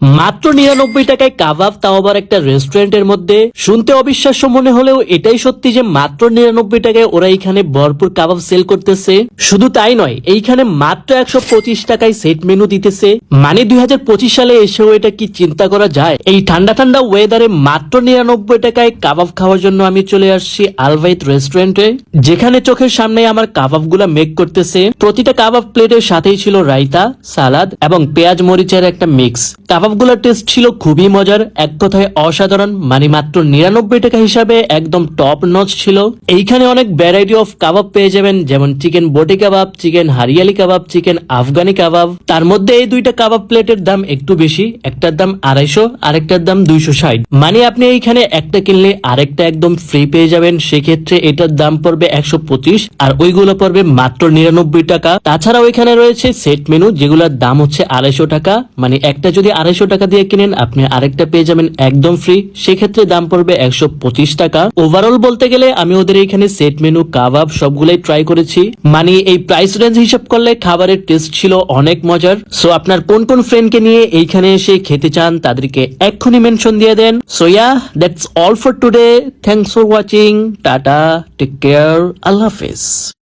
মাত্র 99 টাকায় কাবাব, তাও আবার একটা রেস্টুরেন্টের মধ্যে। শুনতে অবিশ্বাস্য মনে হলেও এটাই সত্যি যে মাত্র 99 টাকায় ওরা এখানে ভরপুর কাবাব সেল করতেছে। শুধু তাই নয়, এইখানে মাত্র 125 টাকায় সেট মেনু দিতেছে। মানে 2025 সালে এসেও এটা কি চিন্তা করা যায়? এই ঠান্ডা ঠান্ডা ওয়েদারে মাত্র 99 টাকায় কাবাব খাওয়ার জন্য আমি চলে আসছি আলবাইত রেস্টুরেন্টে, যেখানে চোখের সামনে আমার কাবাব গুলা মেক করতেছে। প্রতিটা কাবাব প্লেটের সাথেই ছিল রায়তা, সালাদ এবং পেঁয়াজ মরিচের একটা মিক্স। কাবাবগুলোর টেস্ট ছিল খুবই মজার, এক কথায় অসাধারণ। মানে মাত্র 99 টাকা হিসাবে একদম টপ নচ ছিল। এইখানে অনেক ভ্যারাইটি অফ কাবাব পেয়ে যাবেন, যেমন চিকেন বটি কাবাব, চিকেন হারিয়ালি কাবাব, চিকেন আফগানি কাবাব। তার মধ্যে এই দুইটা কাবাব প্লেটের দাম একটু বেশি, একটার দাম 250, আরেকটার দাম 260। মানে আপনি এইখানে একটা কিনলে আরেকটা একদম ফ্রি পেয়ে যাবেন। সেক্ষেত্রে এটার দাম পড়বে 125 আর ওইগুলো পড়বে মাত্র 99 টাকা। তাছাড়াও এখানে রয়েছে সেট মেনু, যেগুলোর দাম হচ্ছে 250 টাকা। মানে একটা যদি 250 টাকা দিয়ে কিনেন, আপনি আরেকটা পেয়ে যাবেন একদম ফ্রি। সেক্ষেত্রে দাম পড়বে 125 টাকা। ওভারঅল বলতে গেলে আমি ওদের এখানে সেট মেনু, কাবাব সবগুলাই ট্রাই করেছি। মানে এই প্রাইস রেঞ্জ হিসাব করলে খাবারের টেস্ট ছিল অনেক মজার। সো আপনার কোন কোন ফ্রেন্ডকে নিয়ে এইখানে এসে খেতে চান তাদেরকে এক্ষুনি মেনশন দিয়ে দেন। So yeah, that's all for today. Thanks for watching. Tata, take care, আল্লাহ হাফেজ।